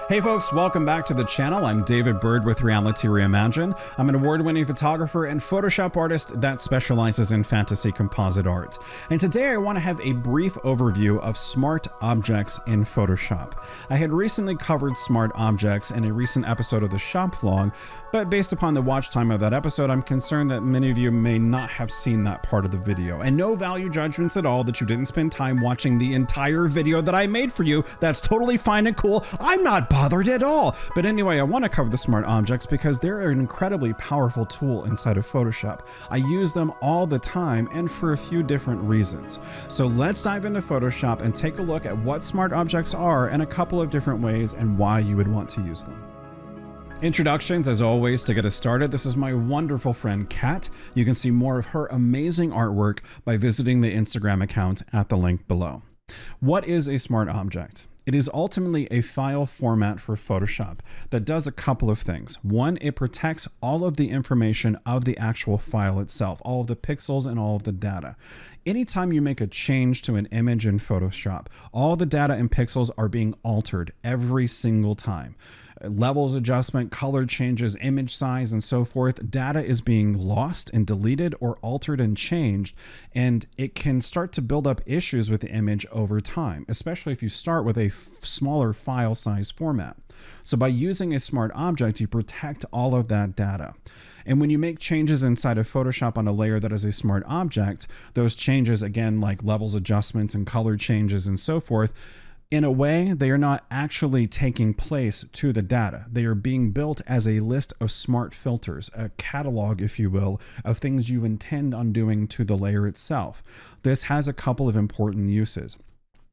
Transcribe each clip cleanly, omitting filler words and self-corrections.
Hey folks, welcome back to the channel. I'm David Bird with Reality Reimagined. I'm an award-winning photographer and Photoshop artist that specializes in fantasy composite art. And today I want to have a brief overview of smart objects in Photoshop. I had recently covered smart objects in a recent episode of the shop vlog, but based upon the watch time of that episode, I'm concerned that many of you may not have seen that part of the video. And no value judgments at all that you didn't spend time watching the entire video that I made for you. That's totally fine and cool. I'm not bothered at all. But anyway, I want to cover the smart objects because they're an incredibly powerful tool inside of Photoshop. I use them all the time and for a few different reasons. So let's dive into Photoshop and take a look at what smart objects are and a couple of different ways and why you would want to use them. Introductions, as always, to get us started. This is my wonderful friend Kat. You can see more of her amazing artwork by visiting the Instagram account at the link below. What is a smart object? It is ultimately a file format for Photoshop that does a couple of things. One, it protects all of the information of the actual file itself, all of the pixels and all of the data. Anytime you make a change to an image in Photoshop, all the data and pixels are being altered every single time. Levels adjustment, color changes, image size, and so forth. Data is being lost and deleted or altered and changed, and it can start to build up issues with the image over time, especially if you start with a smaller file size format. So by using a smart object, you protect all of that data. And when you make changes inside of Photoshop on a layer that is a smart object, those changes, again, like levels adjustments and color changes and so forth, in a way, they are not actually taking place to the data. They are being built as a list of smart filters, a catalog, if you will, of things you intend on doing to the layer itself. This has a couple of important uses.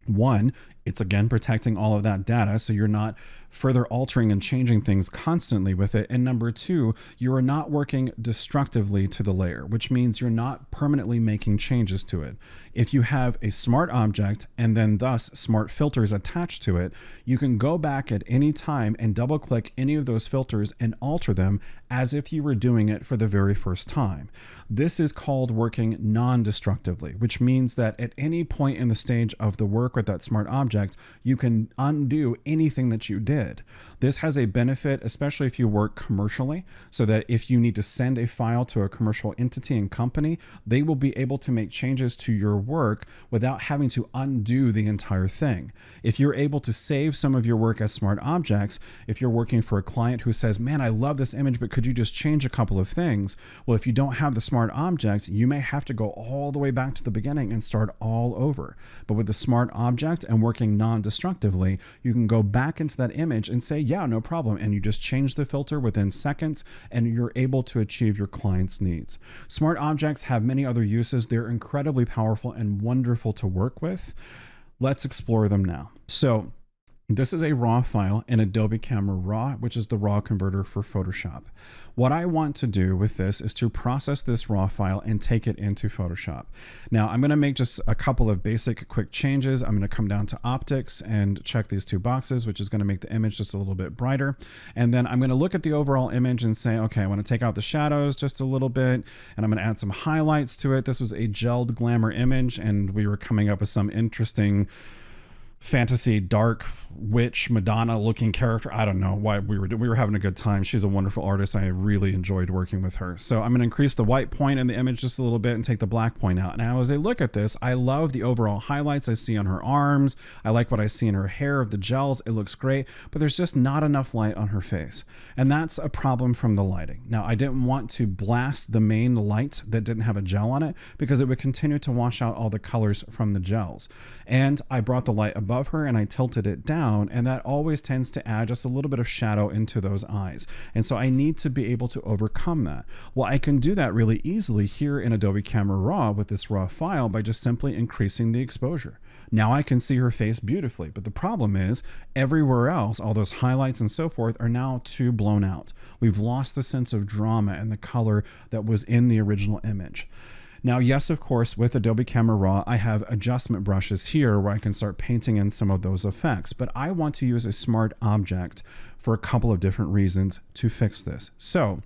One, it's again protecting all of that data so you're not further altering and changing things constantly with it. And number two, you are not working destructively to the layer, which means you're not permanently making changes to it. If you have a smart object and then thus smart filters attached to it, you can go back at any time and double click any of those filters and alter them as if you were doing it for the very first time. This is called working non-destructively, which means that at any point in the stage of the work with that smart object, you can undo anything that you did. This has a benefit, especially if you work commercially, so that if you need to send a file to a commercial entity and company, they will be able to make changes to your work without having to undo the entire thing. If you're able to save some of your work as smart objects, if you're working for a client who says, man, I love this image, but could you just change a couple of things? Well, if you don't have the smart object, you may have to go all the way back to the beginning and start all over. But with the smart object and working non-destructively, you can go back into that image and say, yeah, no problem. And you just change the filter within seconds and you're able to achieve your client's needs. Smart objects have many other uses. They're incredibly powerful and wonderful to work with. Let's explore them now. So this is a raw file in Adobe Camera Raw, which is the raw converter for Photoshop. What I want to do with this is to process this raw file and take it into Photoshop. Now I'm going to make just a couple of basic quick changes. I'm going to come down to optics and check these two boxes, which is going to make the image just a little bit brighter. And then I'm going to look at the overall image and say, okay, I want to take out the shadows just a little bit, and I'm going to add some highlights to it. This was a gelled glamour image, and we were coming up with some interesting fantasy dark witch Madonna looking character. I don't know why we were having a good time. She's a wonderful artist. I really enjoyed working with her. So I'm going to increase the white point in the image just a little bit and take the black point out. Now as I look at this, I love the overall highlights I see on her arms. I like what I see in her hair of the gels. It looks great, but there's just not enough light on her face. And that's a problem from the lighting. Now I didn't want to blast the main light that didn't have a gel on it because it would continue to wash out all the colors from the gels. And I brought the light above her and I tilted it down, and that always tends to add just a little bit of shadow into those eyes. And so I need to be able to overcome that. Well, I can do that really easily here in Adobe Camera Raw with this raw file by just simply increasing the exposure. Now I can see her face beautifully, but the problem is everywhere else, all those highlights and so forth are now too blown out. We've lost the sense of drama and the color that was in the original image. Now, yes, of course, with Adobe Camera Raw, I have adjustment brushes here where I can start painting in some of those effects, but I want to use a smart object for a couple of different reasons to fix this. So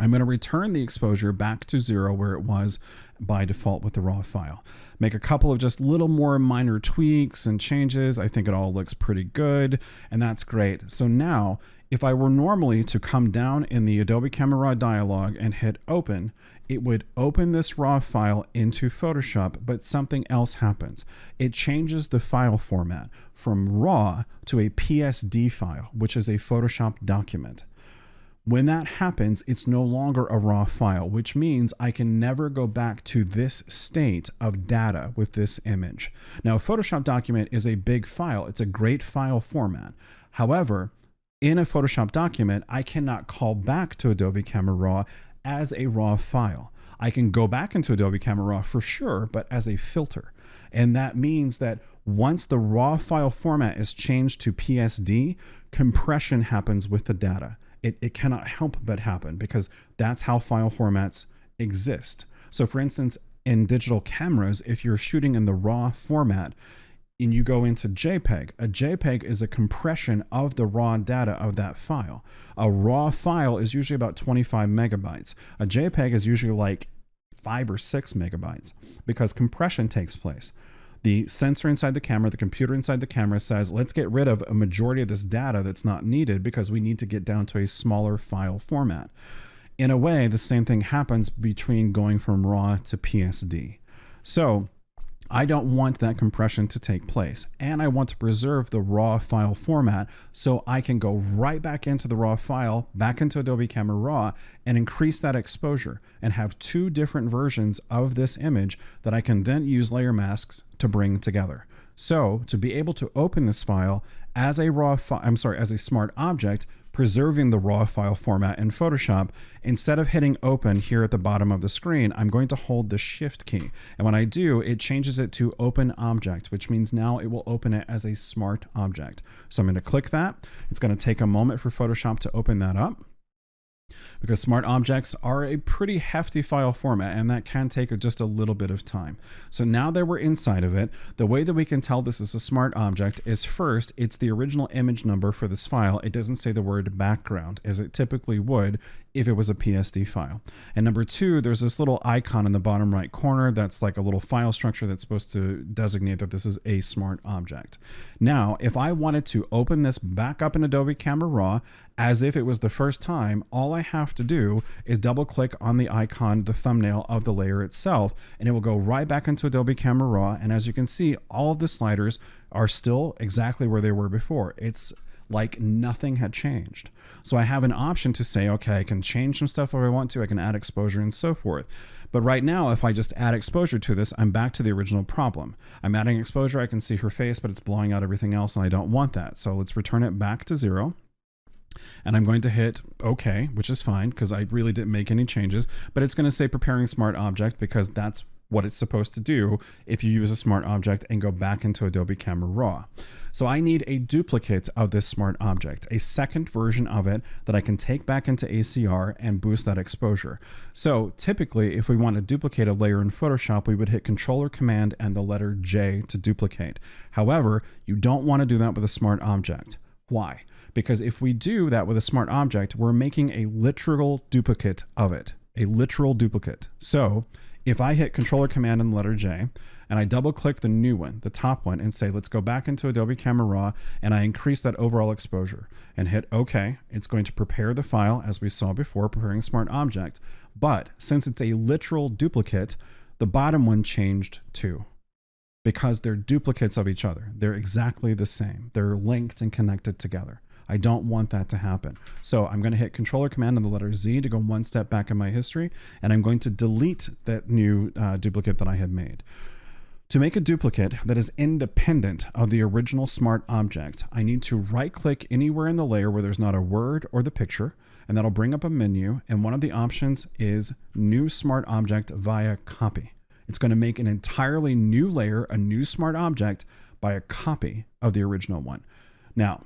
I'm going to return the exposure back to 0 where it was by default with the raw file. Make a couple of just little more minor tweaks and changes. I think it all looks pretty good, and that's great. So now, if I were normally to come down in the Adobe Camera Raw dialog and hit open, it would open this raw file into Photoshop, but something else happens. It changes the file format from RAW to a PSD file, which is a Photoshop document. When that happens, it's no longer a raw file, which means I can never go back to this state of data with this image. Now, a Photoshop document is a big file. It's a great file format. However, in a Photoshop document, I cannot call back to Adobe Camera Raw as a raw file. I can go back into Adobe Camera Raw for sure, but as a filter. And that means that once the raw file format is changed to PSD, compression happens with the data. It cannot help but happen because that's how file formats exist. So for instance, in digital cameras, if you're shooting in the raw format and you go into JPEG, a JPEG is a compression of the raw data of that file. A raw file is usually about 25 megabytes. A JPEG is usually like 5 or 6 megabytes because compression takes place. The sensor inside the camera, the computer inside the camera says, let's get rid of a majority of this data that's not needed because we need to get down to a smaller file format. In a way, the same thing happens between going from RAW to PSD. So I don't want that compression to take place, and I want to preserve the raw file format so I can go right back into the raw file, back into Adobe Camera Raw, and increase that exposure and have two different versions of this image that I can then use layer masks to bring together. So to be able to open this file as a as a smart object, preserving the raw file format in Photoshop, instead of hitting open here at the bottom of the screen, I'm going to hold the shift key. And when I do, it changes it to open object, which means now it will open it as a smart object. So I'm going to click that. It's going to take a moment for Photoshop to open that up, because smart objects are a pretty hefty file format, and that can take just a little bit of time. So now that we're inside of it, the way that we can tell this is a smart object is first, it's the original image number for this file. It doesn't say the word background as it typically would if it was a PSD file. And number two, there's this little icon in the bottom right corner that's like a little file structure that's supposed to designate that this is a smart object. Now, if I wanted to open this back up in Adobe Camera Raw as if it was the first time, all I have to do is double click on the icon, the thumbnail of the layer itself, and it will go right back into Adobe Camera Raw. And as you can see, all of the sliders are still exactly where they were before. It's like nothing had changed. So I have an option to say, okay, I can change some stuff if I want to, I can add exposure and so forth. But right now, if I just add exposure to this, I'm back to the original problem. I'm adding exposure, I can see her face, but it's blowing out everything else, and I don't want that. So let's return it back to 0. And I'm going to hit OK, which is fine because I really didn't make any changes, but it's going to say preparing smart object because that's what it's supposed to do if you use a smart object and go back into Adobe Camera Raw. So I need a duplicate of this smart object, a second version of it that I can take back into ACR and boost that exposure. So typically, if we want to duplicate a layer in Photoshop, we would hit Control or Command and the letter J to duplicate. However, you don't want to do that with a smart object. Why? Because if we do that with a smart object, we're making a literal duplicate of it, a literal duplicate. So if I hit Control or Command and the letter J, and I double click the new one, the top one, and say, let's go back into Adobe Camera Raw, and I increase that overall exposure and hit OK, it's going to prepare the file as we saw before, preparing smart object. But since it's a literal duplicate, the bottom one changed too, because they're duplicates of each other. They're exactly the same. They're linked and connected together. I don't want that to happen. So I'm going to hit Control or Command and the letter Z to go one step back in my history, and I'm going to delete that new duplicate that I had made. To make a duplicate that is independent of the original smart object, I need to right-click anywhere in the layer where there's not a word or the picture, and that'll bring up a menu, and one of the options is New Smart Object via Copy. It's going to make an entirely new layer, a new smart object, by a copy of the original one. Now,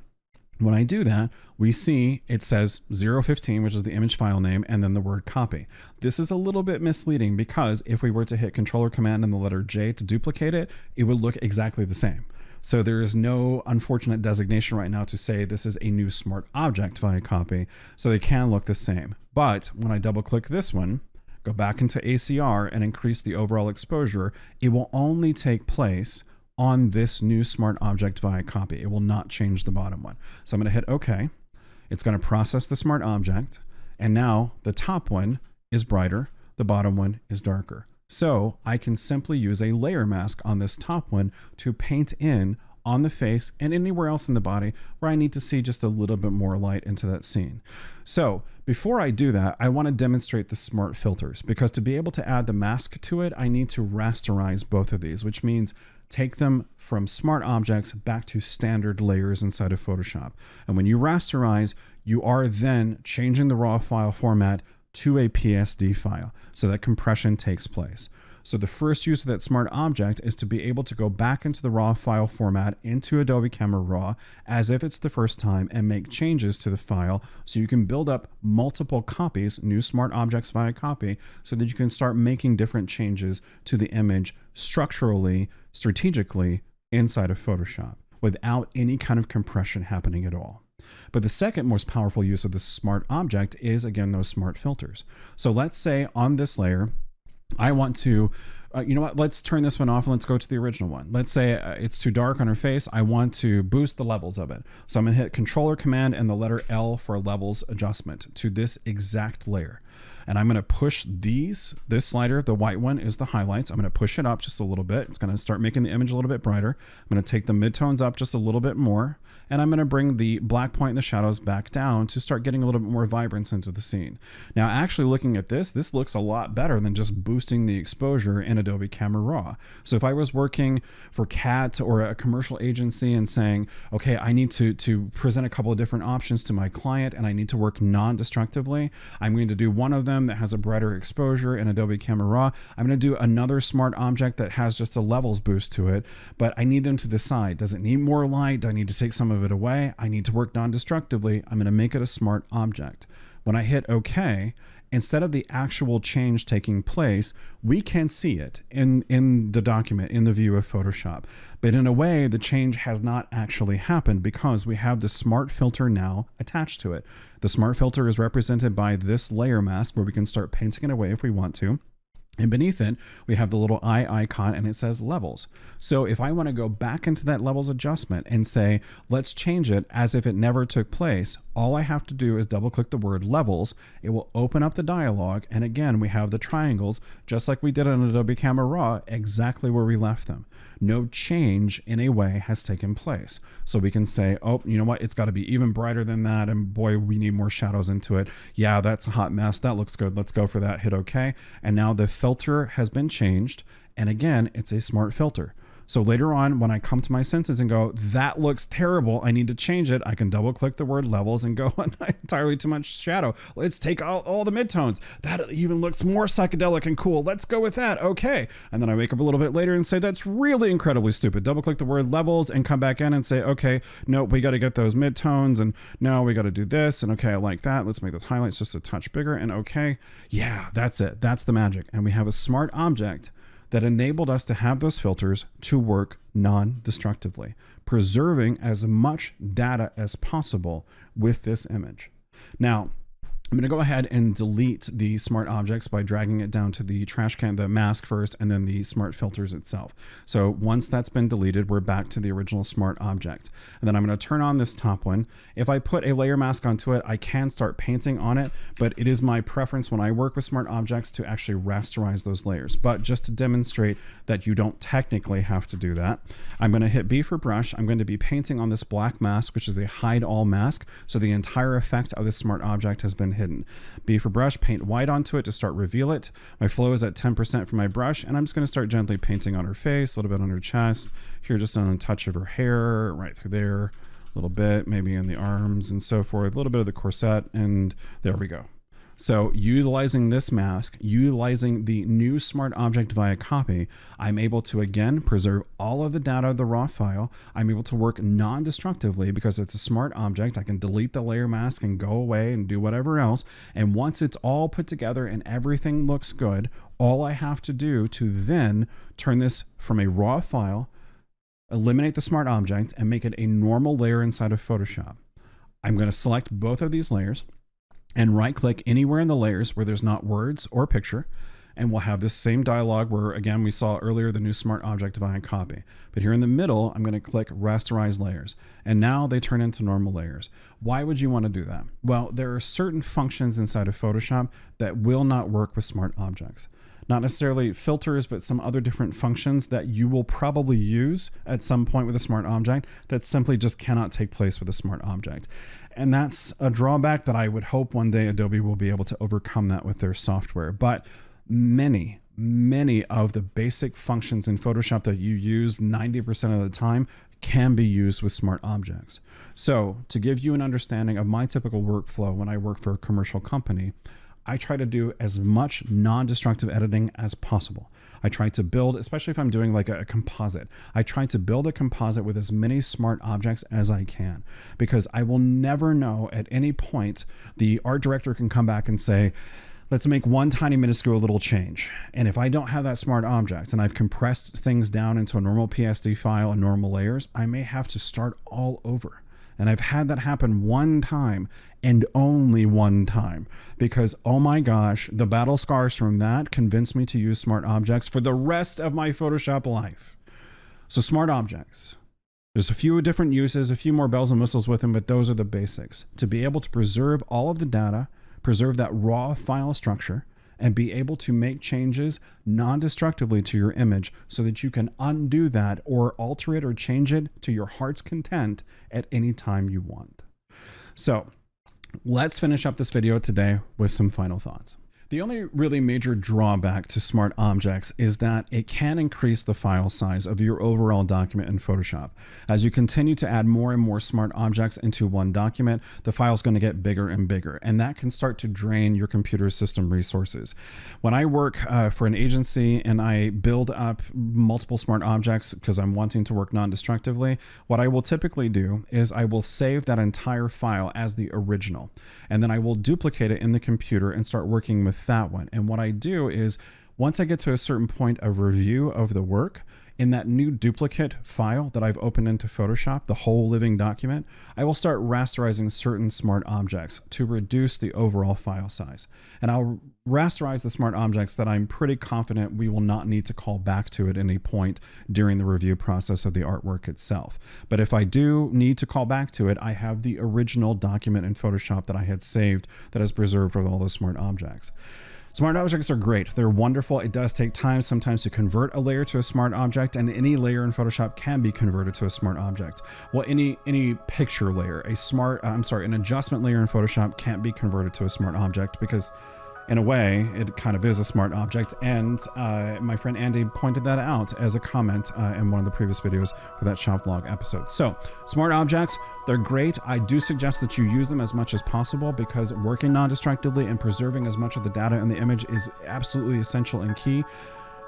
when I do that, we see it says 015, which is the image file name, and then the word copy. This is a little bit misleading because if we were to hit Control or Command and the letter J to duplicate it, it would look exactly the same. So there is no unfortunate designation right now to say this is a new smart object via copy. So they can look the same. But when I double click this one, go back into ACR and increase the overall exposure, it will only take place on this new smart object via copy. It will not change the bottom one. So I'm going to hit OK. It's going to process the smart object. And now the top one is brighter. The bottom one is darker. So I can simply use a layer mask on this top one to paint in on the face and anywhere else in the body where I need to see just a little bit more light into that scene. So before I do that, I want to demonstrate the smart filters, because to be able to add the mask to it, I need to rasterize both of these, which means take them from smart objects back to standard layers inside of Photoshop. And when you rasterize, you are then changing the raw file format to a PSD file, so that compression takes place. So the first use of that smart object is to be able to go back into the raw file format into Adobe Camera Raw as if it's the first time and make changes to the file, so you can build up multiple copies, new smart objects via copy, so that you can start making different changes to the image structurally, strategically inside of Photoshop without any kind of compression happening at all. But the second most powerful use of the smart object is, again, those smart filters. So let's say on this layer, I want to, you know what, let's turn this one off and let's go to the original one. Let's say it's too dark on her face. I want to boost the levels of it. So I'm going to hit Control or Command and the letter L for levels adjustment to this exact layer. And I'm going to push this slider, the white one is the highlights. I'm going to push it up just a little bit. It's going to start making the image a little bit brighter. I'm going to take the midtones up just a little bit more. And I'm going to bring the black point and the shadows back down to start getting a little bit more vibrance into the scene. Now, actually looking at this looks a lot better than just boosting the exposure in Adobe Camera Raw. So if I was working for CAT or a commercial agency and saying, okay, I need to present a couple of different options to my client and I need to work non-destructively, I'm going to do one of them that has a brighter exposure in Adobe Camera Raw. I'm going to do another smart object that has just a levels boost to it, but I need them to decide, does it need more light? Do I need to take some of it away? I need to work non-destructively. I'm going to make it a smart object. When I hit OK, instead of the actual change taking place, we can see it in the document, in the view of Photoshop. But in a way, the change has not actually happened because we have the smart filter now attached to it. The smart filter is represented by this layer mask where we can start painting it away if we want to. And beneath it, we have the little eye icon and it says levels. So if I want to go back into that levels adjustment and say, let's change it as if it never took place, all I have to do is double click the word levels. It will open up the dialog. And again, we have the triangles, just like we did on Adobe Camera Raw, exactly where we left them. No change in a way has taken place. So we can say, oh, you know what? It's got to be even brighter than that. And boy, we need more shadows into it. Yeah, that's a hot mess. That looks good. Let's go for that. Hit OK. And now the filter has been changed. And again, it's a smart filter. So later on, when I come to my senses and go, that looks terrible, I need to change it, I can double click the word levels and go, entirely too much shadow. Let's take out all the midtones. That even looks more psychedelic and cool. Let's go with that. Okay. And then I wake up a little bit later and say, that's really incredibly stupid. Double click the word levels and come back in and say, okay, no, we got to get those midtones. And no, we got to do this. And okay, I like that. Let's make those highlights just a touch bigger. And okay, yeah, that's it. That's the magic. And we have a smart object that enabled us to have those filters to work non-destructively, preserving as much data as possible with this image. Now, I'm going to go ahead and delete the smart objects by dragging it down to the trash can, the mask first, and then the smart filters itself. So once that's been deleted, we're back to the original smart object. And then I'm going to turn on this top one. If I put a layer mask onto it, I can start painting on it, but it is my preference when I work with smart objects to actually rasterize those layers. But just to demonstrate that you don't technically have to do that, I'm going to hit B for brush. I'm going to be painting on this black mask, which is a hide all mask. So the entire effect of this smart object has been hidden. B for brush, paint white onto it to start reveal it. My flow is at 10% for my brush, and I'm just going to start gently painting on her face, a little bit on her chest, here just on a touch of her hair, right through there, a little bit, maybe in the arms and so forth, a little bit of the corset, and there we go. So utilizing this mask, utilizing the new smart object via copy, I'm able to again preserve all of the data of the raw file. I'm able to work non-destructively because it's a smart object. I can delete the layer mask and go away and do whatever else. And once it's all put together and everything looks good, all I have to do to then turn this from a raw file eliminate the smart object, and make it a normal layer inside of Photoshop. I'm going to select both of these layers and right click anywhere in the layers where there's not words or picture. And we'll have this same dialog where, again, we saw earlier the new smart object divide copy. But here in the middle, I'm going to click rasterize layers. And now they turn into normal layers. Why would you want to do that? Well, there are certain functions inside of Photoshop that will not work with smart objects. Not necessarily filters, but some other different functions that you will probably use at some point with a smart object that simply just cannot take place with a smart object. And that's a drawback that I would hope one day Adobe will be able to overcome that with their software. But many of the basic functions in Photoshop that you use 90% of the time can be used with smart objects. So to give you an understanding of my typical workflow when I work for a commercial company, I try to do as much non-destructive editing as possible. I try to build, especially if I'm doing like a composite, I try to build a composite with as many smart objects as I can, because I will never know at any point the art director can come back and say, let's make one tiny minuscule little change. And if I don't have that smart object and I've compressed things down into a normal PSD file and normal layers, I may have to start all over. And I've had that happen one time and only one time because, oh my gosh, the battle scars from that convinced me to use smart objects for the rest of my Photoshop life. So smart objects. There's a few different uses, a few more bells and whistles with them, but those are the basics. To be able to preserve all of the data, preserve that raw file structure, and be able to make changes non-destructively to your image so that you can undo that or alter it or change it to your heart's content at any time you want. So let's finish up this video today with some final thoughts. The only really major drawback to smart objects is that it can increase the file size of your overall document in Photoshop. As you continue to add more and more smart objects into one document, the file is going to get bigger and bigger, and that can start to drain your computer system resources. When I work for an agency and I build up multiple smart objects because I'm wanting to work non-destructively, what I will typically do is I will save that entire file as the original, and then I will duplicate it in the computer and start working with that one. And what I do is once I get to a certain point of review of the work, in that new duplicate file that I've opened into Photoshop, the whole living document, I will start rasterizing certain smart objects to reduce the overall file size. And I'll rasterize the smart objects that I'm pretty confident we will not need to call back to at any point during the review process of the artwork itself. But if I do need to call back to it, I have the original document in Photoshop that I had saved that is preserved with all those smart objects. Smart objects are great. They're wonderful. It does take time sometimes to convert a layer to a smart object, and any layer in Photoshop can be converted to a smart object. Well, any picture layer, an adjustment layer in Photoshop can't be converted to a smart object because in a way, it kind of is a smart object, and my friend Andy pointed that out as a comment in one of the previous videos for that shop log episode. So, smart objects, they're great. I do suggest that you use them as much as possible because working non-destructively and preserving as much of the data in the image is absolutely essential and key.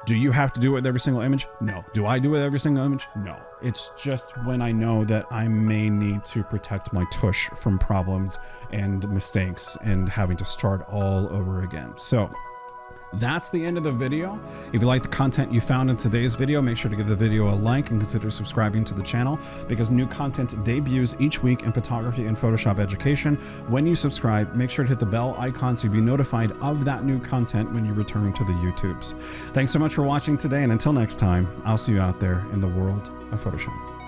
Do you have to do it with every single image? No. Do I do it with every single image? No. It's just when I know that I may need to protect my tush from problems and mistakes and having to start all over again. So that's the end of the video. If you like the content you found in today's video, make sure to give the video a like and consider subscribing to the channel because new content debuts each week in photography and Photoshop education. When you subscribe, make sure to hit the bell icon to be notified of that new content when you return to the YouTubes. Thanks so much for watching today, and until next time, I'll see you out there in the world of Photoshop.